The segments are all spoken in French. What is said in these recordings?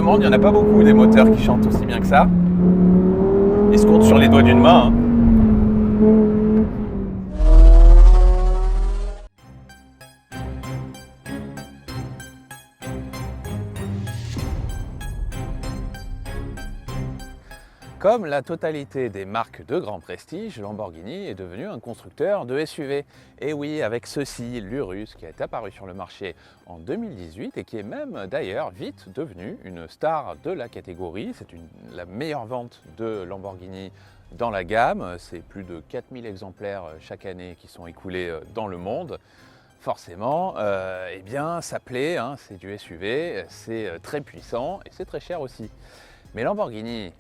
le monde, il n'y en a pas beaucoup des moteurs qui chantent aussi bien que ça. Ils se comptent sur les doigts d'une main, hein. Comme la totalité des marques de grand prestige, Lamborghini est devenu un constructeur de SUV. Et oui, avec ceci, l'Urus, qui est apparu sur le marché en 2018 et qui est même d'ailleurs vite devenu une star de la catégorie. C'est la meilleure vente de Lamborghini dans la gamme. C'est plus de 4000 exemplaires chaque année qui sont écoulés dans le monde. Forcément, eh bien, ça plaît, hein, c'est du SUV, c'est très puissant et c'est très cher aussi. Mais Lamborghini,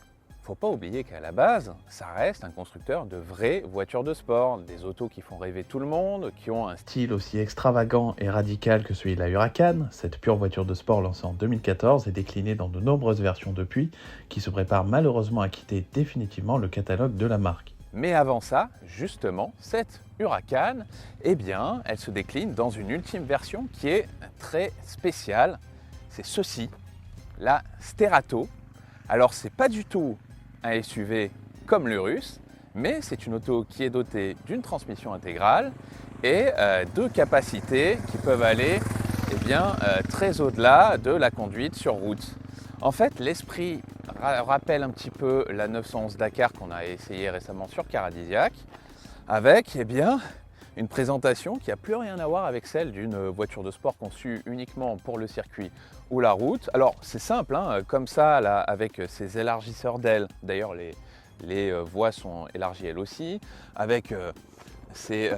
faut pas oublier qu'à la base, ça reste un constructeur de vraies voitures de sport, des autos qui font rêver tout le monde, qui ont un style aussi extravagant et radical que celui de la Huracan. Cette pure voiture de sport lancée en 2014 est déclinée dans de nombreuses versions depuis, qui se préparent malheureusement à quitter définitivement le catalogue de la marque. Mais avant ça, justement, cette Huracan, eh bien, elle se décline dans une ultime version qui est très spéciale. C'est ceci, la Sterato. Alors, c'est pas du tout un SUV comme l'Urus, mais c'est une auto qui est dotée d'une transmission intégrale et de capacités qui peuvent aller très au-delà de la conduite sur route. En fait, l'esprit rappelle un petit peu la 911 Dakar qu'on a essayé récemment sur Caradisiac, avec une présentation qui n'a plus rien à voir avec celle d'une voiture de sport conçue uniquement pour le circuit ou la route. Alors c'est simple, hein, comme ça, là, avec ces élargisseurs d'ailes, d'ailleurs les voies sont élargies elles aussi, avec ces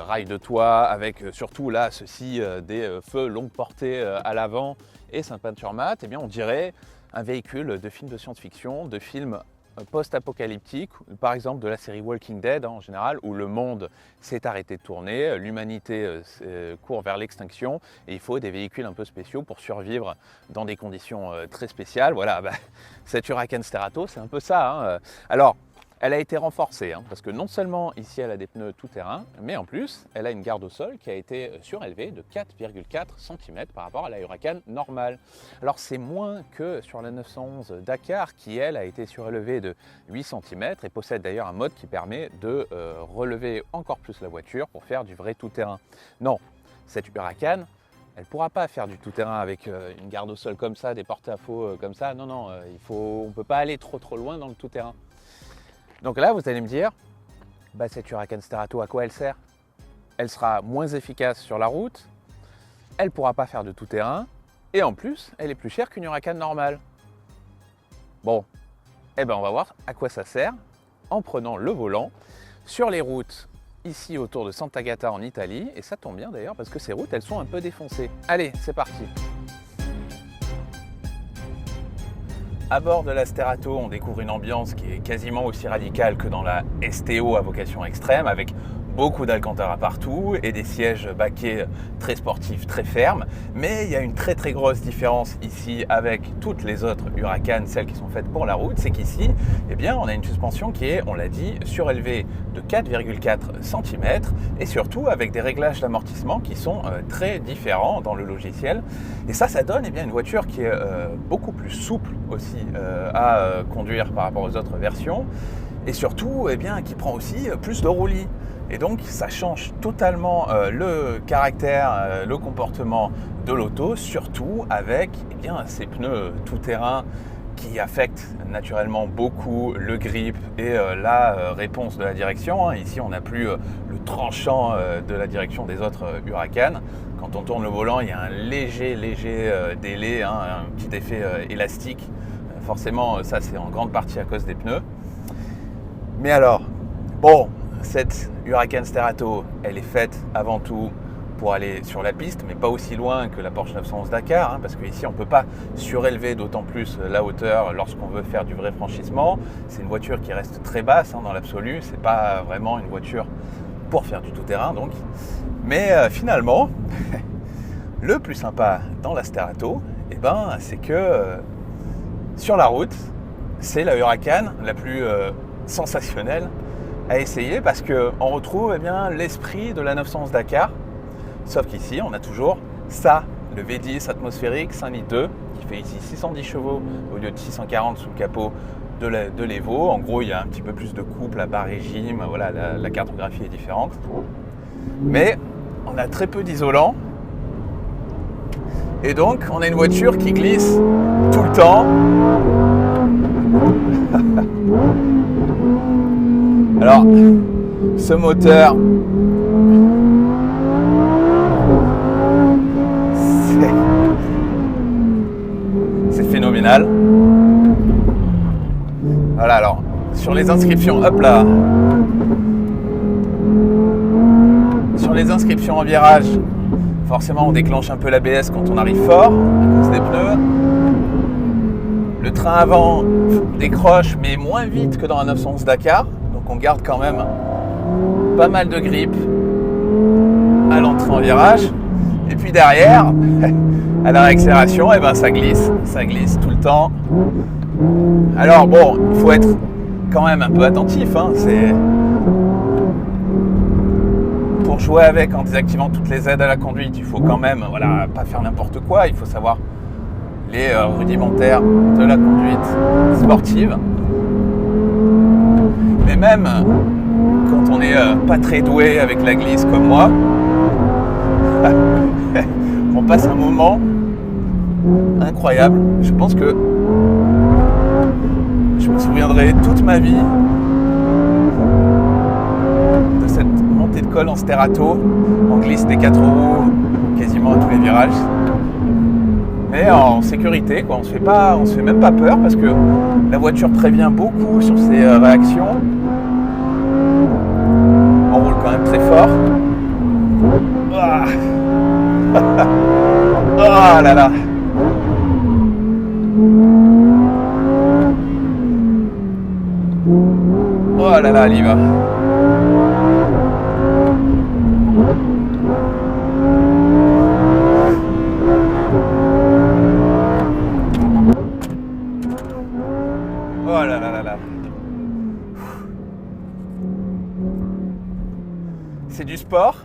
rails de toit, avec surtout là, ceci, des feux longue portée à l'avant et cette peinture mat, eh bien on dirait un véhicule de film de science-fiction, de film post-apocalyptique, par exemple de la série Walking Dead en général, où le monde s'est arrêté de tourner, l'humanité court vers l'extinction et il faut des véhicules un peu spéciaux pour survivre dans des conditions très spéciales. Voilà, cette Huracan Sterato, c'est un peu ça, hein. Alors, elle a été renforcée, hein, parce que non seulement ici elle a des pneus tout-terrain, mais en plus elle a une garde au sol qui a été surélevée de 4,4 cm par rapport à la Huracan normale. Alors c'est moins que sur la 911 Dakar qui elle a été surélevée de 8 cm et possède d'ailleurs un mode qui permet de relever encore plus la voiture pour faire du vrai tout-terrain. Non, cette Huracan, elle ne pourra pas faire du tout-terrain avec une garde au sol comme ça, des porte-à-faux comme ça. Non, non, on ne peut pas aller trop loin dans le tout-terrain. Donc là, vous allez me dire, cette Huracan Sterato, à quoi elle sert? Elle sera moins efficace sur la route, elle ne pourra pas faire de tout-terrain, et en plus, elle est plus chère qu'une Huracan normale. Bon, on va voir à quoi ça sert en prenant le volant sur les routes ici autour de Sant'Agata en Italie, et ça tombe bien d'ailleurs parce que ces routes, elles sont un peu défoncées. Allez, c'est parti! À bord de la Sterato, on découvre une ambiance qui est quasiment aussi radicale que dans la STO à vocation extrême, avec beaucoup d'Alcantara partout et des sièges baquets très sportifs, très fermes. Mais il y a une très grosse différence ici avec toutes les autres Huracan, celles qui sont faites pour la route, c'est qu'ici, on a une suspension qui est, on l'a dit, surélevée de 4,4 cm et surtout avec des réglages d'amortissement qui sont très différents dans le logiciel. Et ça donne une voiture qui est beaucoup plus souple aussi à conduire par rapport aux autres versions et surtout qui prend aussi plus de roulis. Et donc ça change totalement le caractère, le comportement de l'auto, surtout avec ces pneus tout-terrain qui affectent naturellement beaucoup le grip et la réponse de la direction, hein. Ici on n'a plus le tranchant de la direction des autres Huracan. Quand on tourne le volant, il y a un léger délai, hein, un petit effet élastique. Forcément, ça c'est en grande partie à cause des pneus. Mais alors, cette Huracan Sterato, elle est faite avant tout pour aller sur la piste, mais pas aussi loin que la Porsche 911 Dakar, hein, parce qu'ici on ne peut pas surélever d'autant plus la hauteur lorsqu'on veut faire du vrai franchissement. C'est une voiture qui reste très basse, hein, dans l'absolu, c'est pas vraiment une voiture pour faire du tout-terrain donc. Mais finalement, le plus sympa dans la Sterato, c'est que sur la route, c'est la Huracan la plus sensationnelle à essayer parce qu'on retrouve l'esprit de la 911 Dakar, sauf qu'ici on a toujours ça, le V10 atmosphérique 5 litres 2 qui fait ici 610 chevaux au lieu de 640 sous le capot de l'Evo. En gros, il y a un petit peu plus de couple à bas régime, voilà, la cartographie est différente. Mais on a très peu d'isolants. Et donc, on a une voiture qui glisse tout le temps. Alors, ce moteur, c'est phénoménal. Voilà, alors, sur les inscriptions, hop là. Sur les inscriptions en virage, forcément on déclenche un peu l'ABS quand on arrive fort, à cause des pneus. Le train avant décroche, mais moins vite que dans un 911 Dakar. Donc on garde quand même pas mal de grip à l'entrée en virage. Et puis derrière, à la réaccélération, eh ben ça glisse tout le temps. Alors bon, il faut être quand même un peu attentif, hein, pour jouer avec en désactivant toutes les aides à la conduite, il faut quand même pas faire n'importe quoi, il faut savoir les rudimentaires de la conduite sportive. Mais même quand on n'est pas très doué avec la glisse comme moi, on passe un moment incroyable. Je pense que je me souviendrai toute ma vie de cette montée de col en Sterato. On glisse des 4 roues quasiment à tous les virages. Mais en sécurité, quoi. On se fait même pas peur parce que la voiture prévient beaucoup sur ses réactions. On roule quand même très fort. Oh là là. Oh là là, elle y va. Oh là là là là. C'est du sport,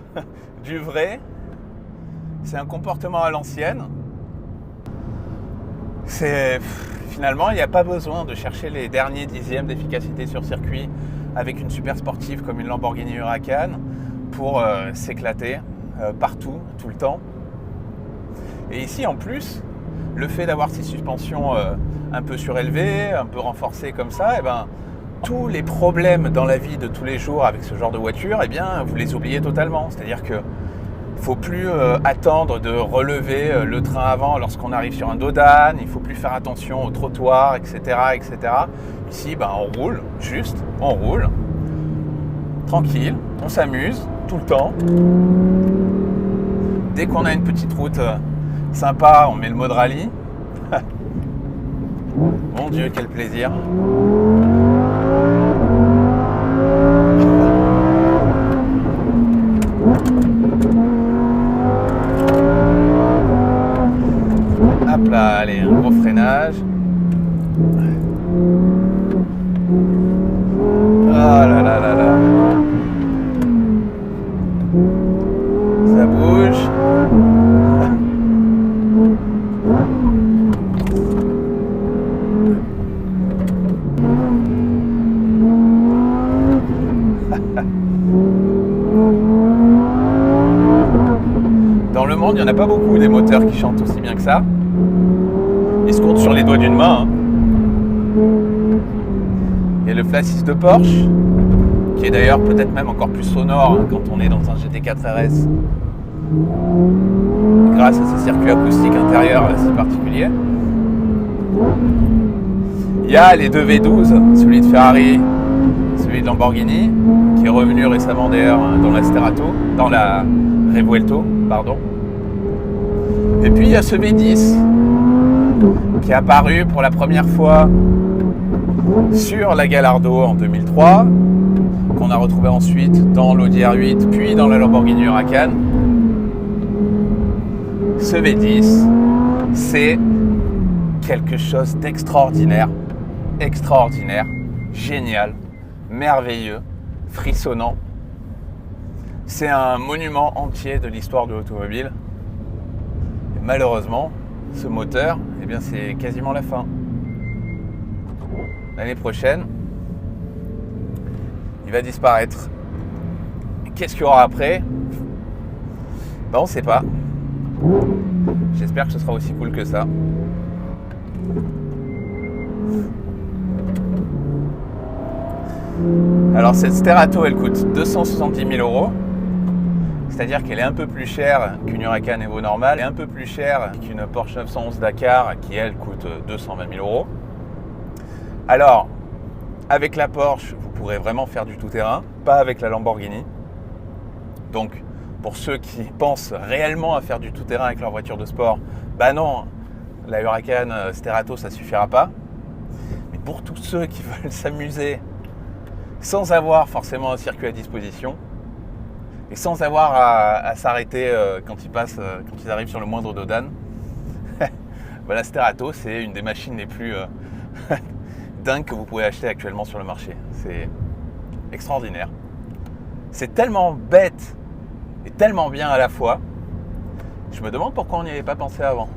du vrai. C'est un comportement à l'ancienne. Finalement, il n'y a pas besoin de chercher les derniers dixièmes d'efficacité sur circuit avec une super sportive comme une Lamborghini Huracan pour s'éclater partout, tout le temps. Et ici, en plus, le fait d'avoir ces suspensions un peu surélevées, un peu renforcées comme ça, tous les problèmes dans la vie de tous les jours avec ce genre de voiture, vous les oubliez totalement. C'est-à-dire que il ne faut plus attendre de relever le train avant lorsqu'on arrive sur un dos d'âne, il ne faut plus faire attention au trottoir, etc. etc. Ici, on roule, on roule, tranquille, on s'amuse tout le temps. Dès qu'on a une petite route sympa, on met le mode rallye. Mon Dieu, quel plaisir! Hop là, allez, un gros freinage. Oh là là là là. Ça bouge. Dans le monde, il n'y en a pas beaucoup des moteurs qui chantent aussi bien que ça. Ils se comptent sur les doigts d'une main. Hein. Il y a le Flat 6 de Porsche, qui est d'ailleurs peut-être même encore plus sonore quand on est dans un GT4 RS, grâce à ce circuit acoustique intérieur assez particulier. Il y a les deux V12, celui de Ferrari, celui de Lamborghini, qui est revenu récemment d'ailleurs dans la Sterato, dans la Revuelto, pardon. Et puis il y a ce V10 qui est apparu pour la première fois sur la Gallardo en 2003, qu'on a retrouvé ensuite dans l'Audi R8, puis dans la Lamborghini Huracan. Ce V10, c'est quelque chose d'extraordinaire, génial, merveilleux, frissonnant. C'est un monument entier de l'histoire de l'automobile. Et malheureusement, ce moteur, bien c'est quasiment la fin. L'année prochaine, il va disparaître. Qu'est-ce qu'il y aura après? Ben, on ne sait pas. J'espère que ce sera aussi cool que ça. Alors cette Sterato, elle coûte 270 000 euros. C'est-à-dire qu'elle est un peu plus chère qu'une Huracan Evo normale, et un peu plus chère qu'une Porsche 911 Dakar qui elle coûte 220 000 euros. Alors, avec la Porsche, vous pourrez vraiment faire du tout-terrain, pas avec la Lamborghini. Donc, pour ceux qui pensent réellement à faire du tout-terrain avec leur voiture de sport, bah non, la Huracan Sterato, ça suffira pas. Mais pour tous ceux qui veulent s'amuser sans avoir forcément un circuit à disposition, et sans avoir à s'arrêter quand ils arrivent sur le moindre dodan, bah la Sterato, c'est une des machines les plus dingues que vous pouvez acheter actuellement sur le marché. C'est extraordinaire. C'est tellement bête et tellement bien à la fois. Je me demande pourquoi on n'y avait pas pensé avant.